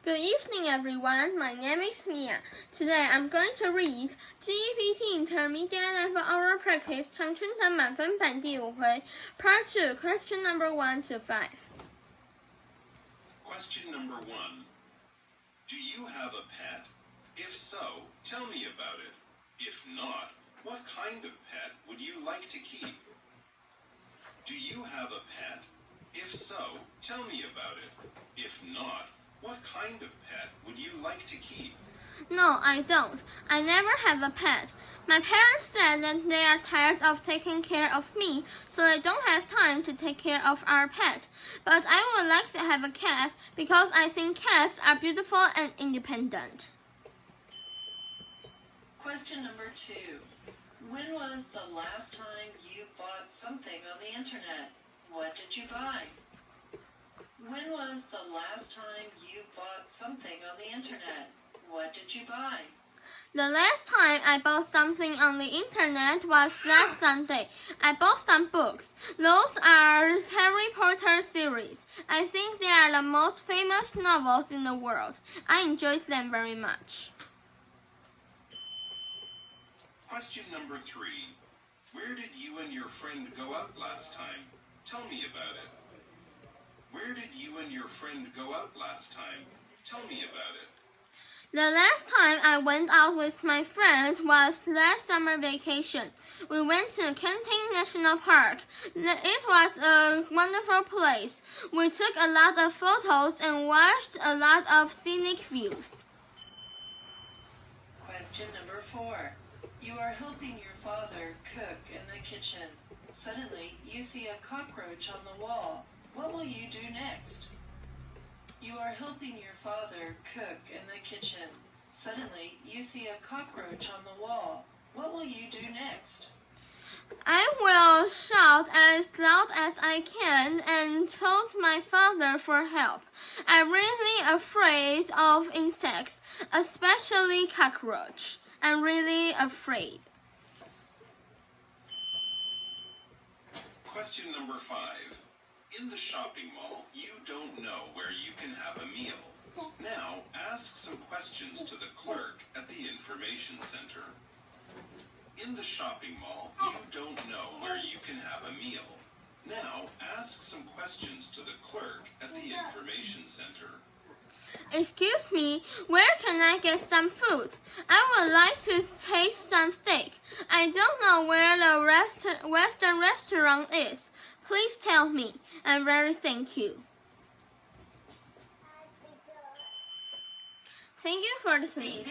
Good evening, everyone. My name is Mia. Today, I'm going to read GPT Intermediate Level Oral Practice 常春藤满分版第5回 Part 2, Question number 1 to 5. Question number 1. Do you have a pet? If so, tell me about it. If not, what kind of pet would you like to keep? Do you have a pet? If so, tell me about it. If not, what kind of pet would you like to keep? No, I don't. I never have a pet. My parents said that they are tired of taking care of me, so they don't have time to take care of our pet. But I would like to have a cat because I think cats are beautiful and independent. Question number 2. When was the last time you bought something on the internet? What did you buy? When was the last time you bought something on the internet? What did you buy? The last time I bought something on the internet was last Sunday. I bought some books. Those are Harry Potter series. I think they are the most famous novels in the world. I enjoyed them very much. Question number 3. Where did you and your friend go out last time? Tell me about it. Where did you and your friend go out last time? Tell me about it. The last time I went out with my friend was last summer vacation. We went to Kenting National Park. It was a wonderful place. We took a lot of photos and watched a lot of scenic views. Question number 4. You are helping your father cook in the kitchen. Suddenly, you see a cockroach on the wall. What will you do next? You are helping your father cook in the kitchen. Suddenly, you see a cockroach on the wall. What will you do next? I will shout as loud as I can and told my father for help. I'm really afraid of insects, especially cockroach. I'm really afraid. Question number 5. In the shopping mall, you don't know where you can have a meal. Now, ask some questions to the clerk at the information center. In the shopping mall, you don't know where you can have a meal. Now, ask some questions to the clerk at the information center. Excuse me, where can I get some food? I would like to taste some steak. I don't know where the Western restaurant is. Please tell me. I'm very thank you. Thank you for listening.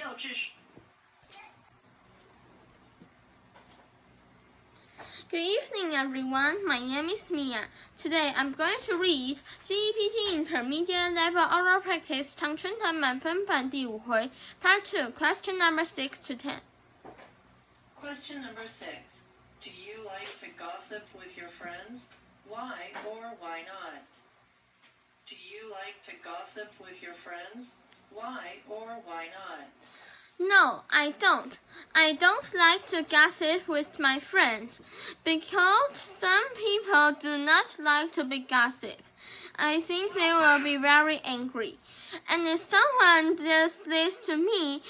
Good evening, everyone. My name is Mia. Today, I'm going to read GPT Intermediate Level Oral Practice 常春藤满分版第5回 Part 2, Question number 6 to 10. Question number 6. Do you like to gossip with your friends? Why or why not? Do you like to gossip with your friends? Why or why not? No, I don't. I don't like to gossip with my friends because some people do not like to be gossiped. I think they will be very angry. And if someone does this to me,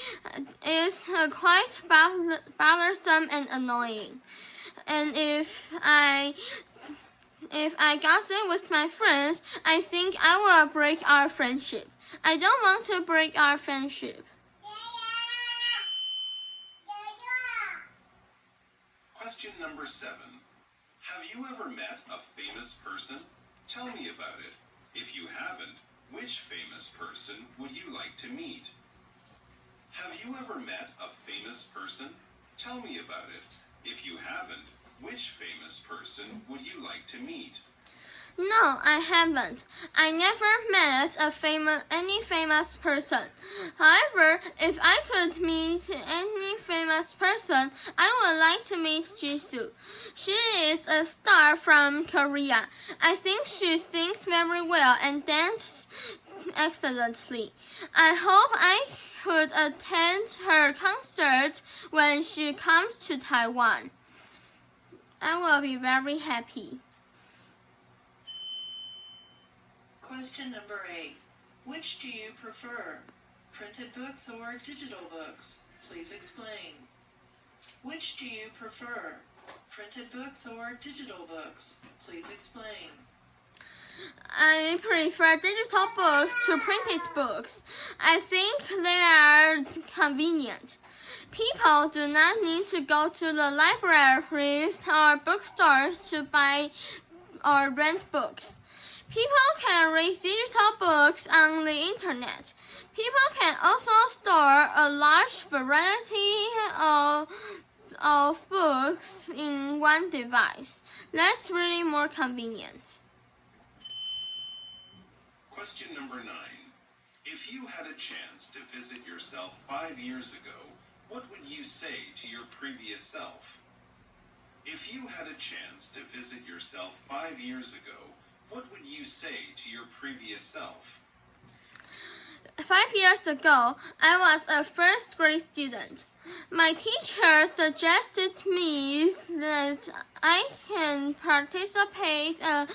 it's quite bothersome and annoying. And if I gossip with my friends, I think I will break our friendship. I don't want to break our friendship. Question number 7. Have you ever met a famous person? Tell me about it. If you haven't, which famous person would you like to meet? Have you ever met a famous person? Tell me about it. If you haven't, which famous person would you like to meet? No, I haven't. I never met any famous person. However, if I could meet any famous person, I would like to meet Jisoo. She is a star from Korea. I think she sings very well and dances excellently. I hope I could attend her concert when she comes to Taiwan. I will be very happy. Question number 8. Which do you prefer? Printed books or digital books? Please explain. Which do you prefer? Printed books or digital books? Please explain. I prefer digital books to printed books. I think they are convenient. People do not need to go to the libraries or bookstores to buy or rent books. People can read digital books on the internet. People can also store a large variety of books in one device. That's really more convenient. Question number 9. If you had a chance to visit yourself 5 years ago, what would you say to your previous self? If you had a chance to visit yourself 5 years ago, what would you say to your previous self? 5 years ago, I was a first grade student. My teacher suggested me that I can participate in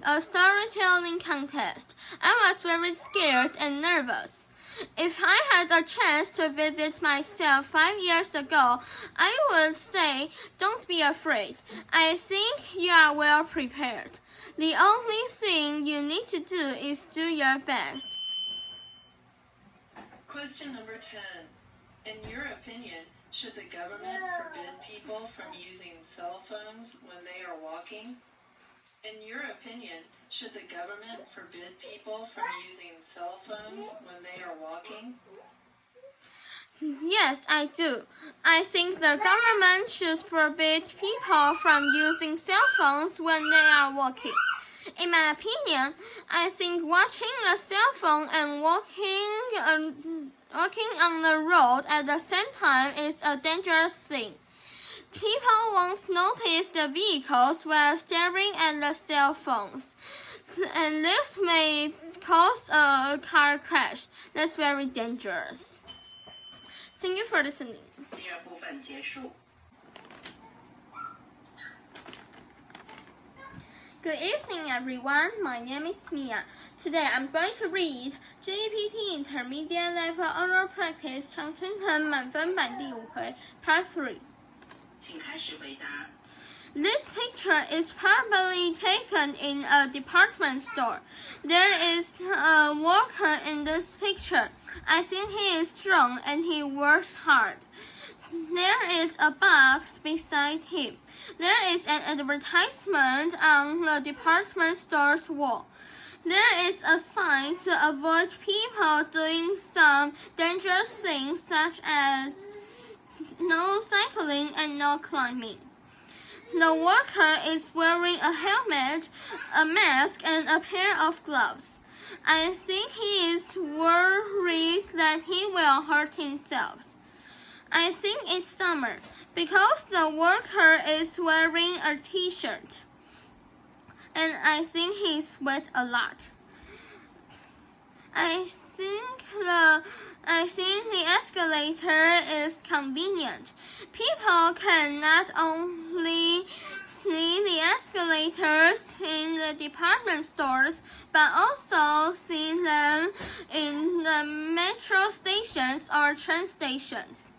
a storytelling contest. I was very scared and nervous. If I had a chance to visit myself 5 years ago, I would say, don't be afraid. I think you are well prepared. The only thing you need to do is do your best. Question number 10. In your opinion, should the government forbid people from using cell phones when they are walking? In your opinion, should the government forbid people from using cell phones when they are walking? Yes, I do. I think the government should forbid people from using cell phones when they are walking. In my opinion, I think watching a cell phone and walking on the road at the same time is a dangerous thing. People won't notice the vehicles while staring at the cell phones, and this may cause a car crash. That's very dangerous. Thank you for listening. 第二部分结束。 Good evening, everyone. My name is Mia. Today, I'm going to read JPT Intermediate Level Oral Practice 常春藤满分版第5回 Part 3. 请开始回答。 This picture is probably taken in a department store. There is a worker in this picture. I think he is strong and he works hard. There is a box beside him. There is an advertisement on the department store's wall. There is a sign to avoid people doing some dangerous things such as no cycling and no climbing. The worker is wearing a helmet, a mask, and a pair of gloves. I think he is worried that he will hurt himself. I think it's summer because the worker is wearing a t-shirt. And I think he sweat a lot. I think the escalator is convenient. People can not only see the escalators in the department stores, but also see them in the metro stations or train stations.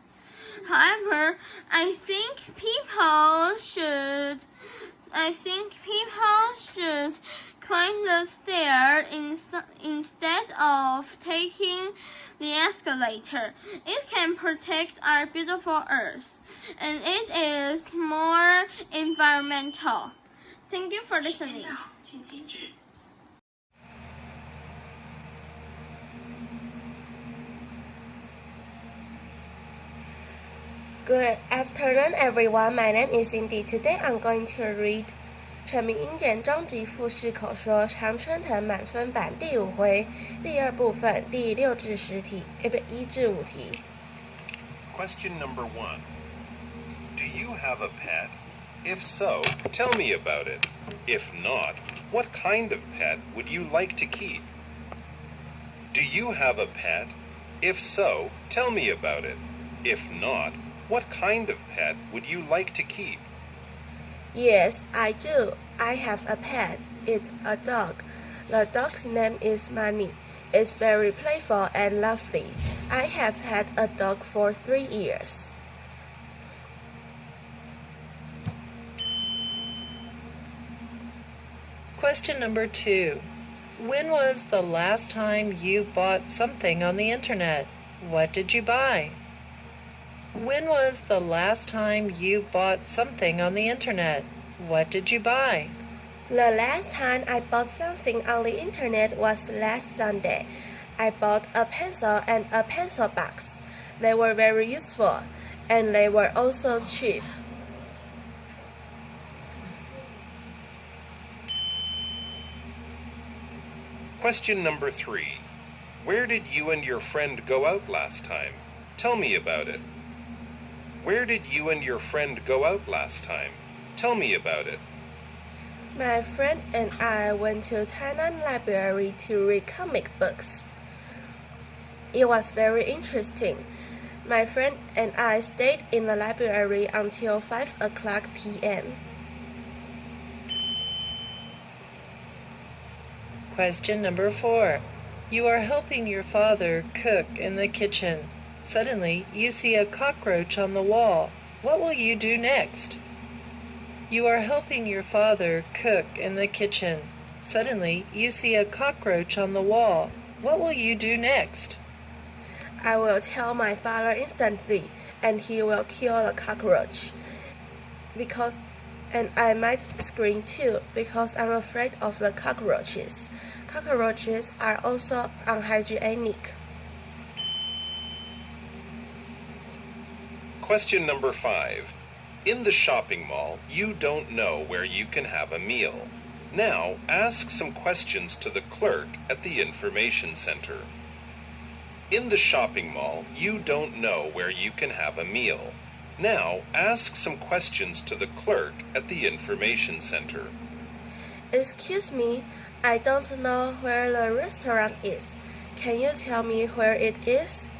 However, I think people should climb the stair instead of taking the escalator. It can protect our beautiful Earth, and it is more environmental. Thank you for 10 listening. 秒，请停止。 Good afternoon, everyone. My name is Cindy. Today I'm going to read 全民英检中级复试口说常春藤满分版第5回第2部分第6至10题，1至5题。 Question number 1. Do you have a pet? If so, tell me about it. If not, what kind of pet would you like to keep? Do you have a pet? If so, tell me about it. If not, what kind of pet would you like to keep? Yes, I do. I have a pet. It's a dog. The dog's name is Money. is very playful and lovely. I have had a dog for 3 years. Question number 2. When was the last time you bought something on the internet? What did you buy? When was the last time you bought something on the internet? What did you buy? The last time I bought something on the internet was last Sunday. I bought a pencil and a pencil box. They were very useful, and they were also cheap. Question number 3. Where did you and your friend go out last time? Tell me about it. Where did you and your friend go out last time? Tell me about it. My friend and I went to Tainan Library to read comic books. It was very interesting. My friend and I stayed in the library until 5 o'clock p.m. Question number 4. You are helping your father cook in the kitchen. Suddenly, you see a cockroach on the wall. What will you do next? You are helping your father cook in the kitchen. Suddenly, you see a cockroach on the wall. What will you do next? I will tell my father instantly, and he will kill the cockroach. And I might scream too, because I'm afraid of the cockroaches. Cockroaches are also unhygienic. Question number 5. In the shopping mall, you don't know where you can have a meal. Now, ask some questions to the clerk at the information center. In the shopping mall, you don't know where you can have a meal. Now, ask some questions to the clerk at the information center. Excuse me, I don't know where the restaurant is. Can you tell me where it is?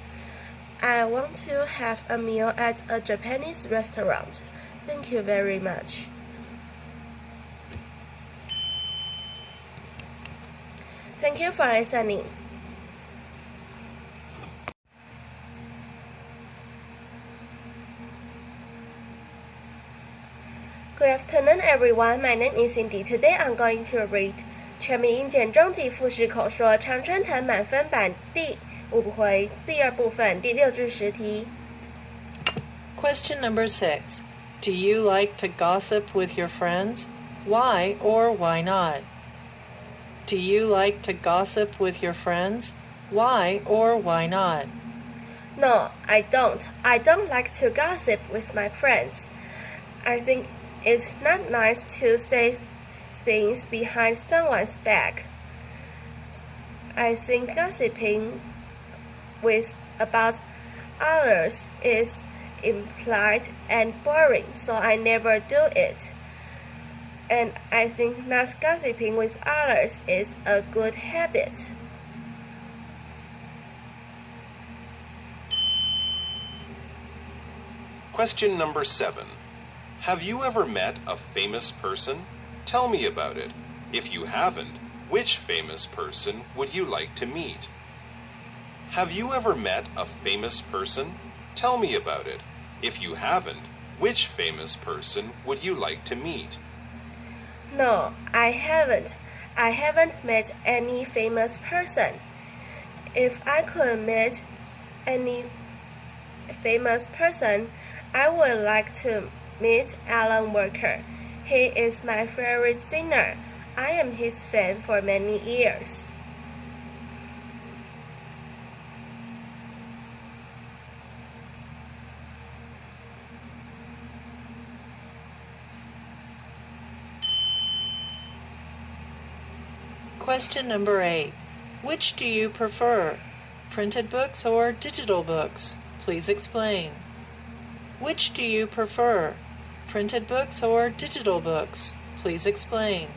I want to have a meal at a Japanese restaurant. Thank you very much. Thank you for listening. Good afternoon, everyone. My name is Cindy. Today I'm going to read 全民英检中级复试口说常春藤满分版第5回第2部分第6至10题。Question number 6. Do you like to gossip with your friends? Why or why not? Do you like to gossip with your friends? Why or why not? No, I don't. I don't like to gossip with my friends. I think it's not nice to say things behind someone's back. I think gossiping about others is impolite and boring, so I never do it. And I think not gossiping with others is a good habit. Question number 7. Have you ever met a famous person? Tell me about it. If you haven't, which famous person would you like to meet? Have you ever met a famous person? Tell me about it. If you haven't, which famous person would you like to meet? No, I haven't. I haven't met any famous person. If I could meet any famous person, I would like to meet Alan Walker. He is my favorite singer. I am his fan for many years. Question number 8. Which do you prefer, printed books or digital books? Please explain. Which do you prefer, printed books or digital books? Please explain.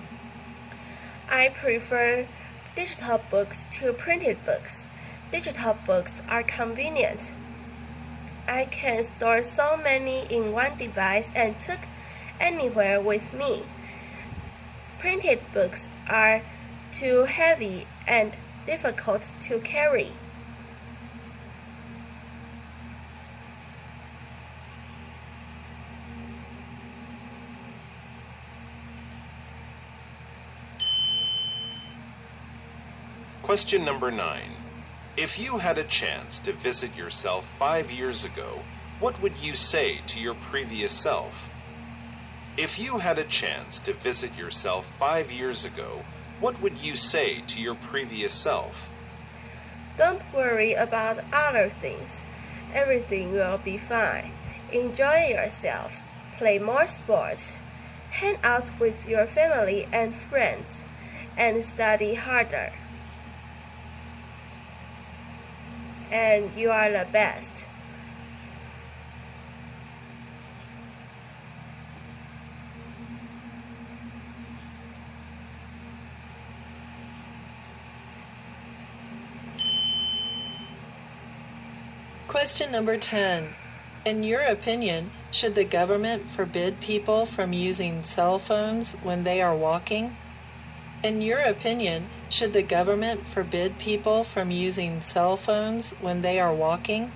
I prefer digital books to printed books. Digital books are convenient. I can store so many in one device and take anywhere with me. Printed books are too heavy and difficult to carry. Question number 9. If you had a chance to visit yourself 5 years ago, what would you say to your previous self? If you had a chance to visit yourself 5 years ago, what would you say to your previous self? Don't worry about other things. Everything will be fine. Enjoy yourself. Play more sports. Hang out with your family and friends. And study harder. And you are the best. Question number 10. In your opinion, should the government forbid people from using cell phones when they are walking? In your opinion, should the government forbid people from using cell phones when they are walking?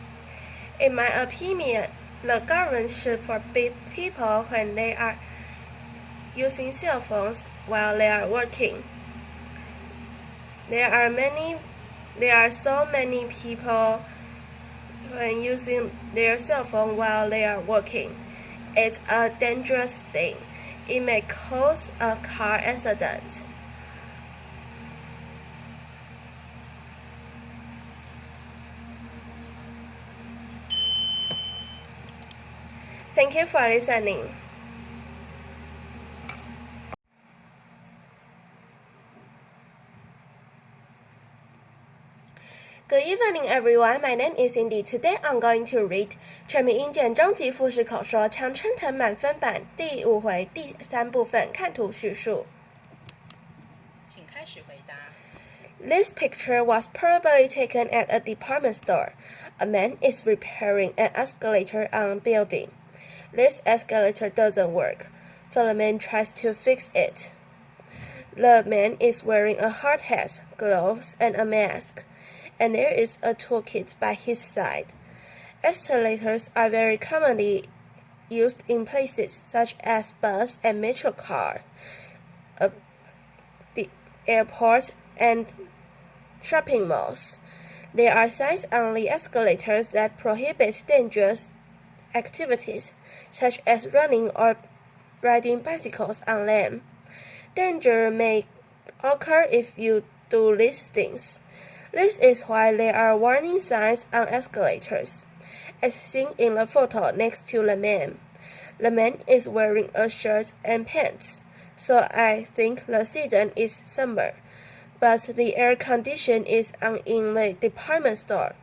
In my opinion, the government should forbid people when they are using cell phones while they are working. There are so many people when using their cell phone while they are working. It's a dangerous thing. It may cause a car accident. Thank you for listening. Good evening, everyone. My name is Cindy. Today, I'm going to read 全民英检中级复试口说常春藤满分版第5回第3部分看图叙述。请开始回答。This picture was probably taken at a department store. A man is repairing an escalator on a building. This escalator doesn't work, so the man tries to fix it. The man is wearing a hard hat, gloves, and a mask, and there is a toolkit by his side. Escalators are very commonly used in places such as bus and metro car, the airport, and shopping malls. There are signs on the escalators that prohibit dangerous activities, such as running or riding bicycles on them. Danger may occur if you do these things. This is why there are warning signs on escalators, as seen in the photo next to the man. The man is wearing a shirt and pants, so I think the season is summer, but the air condition is on in the department store,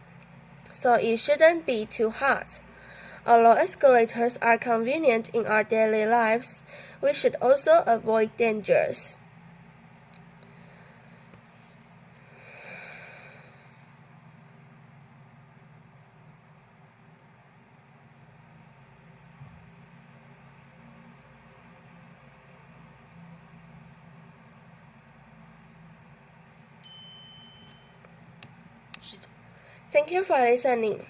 so it shouldn't be too hot. Although escalators are convenient in our daily lives, we should also avoid dangers. Thank you for listening.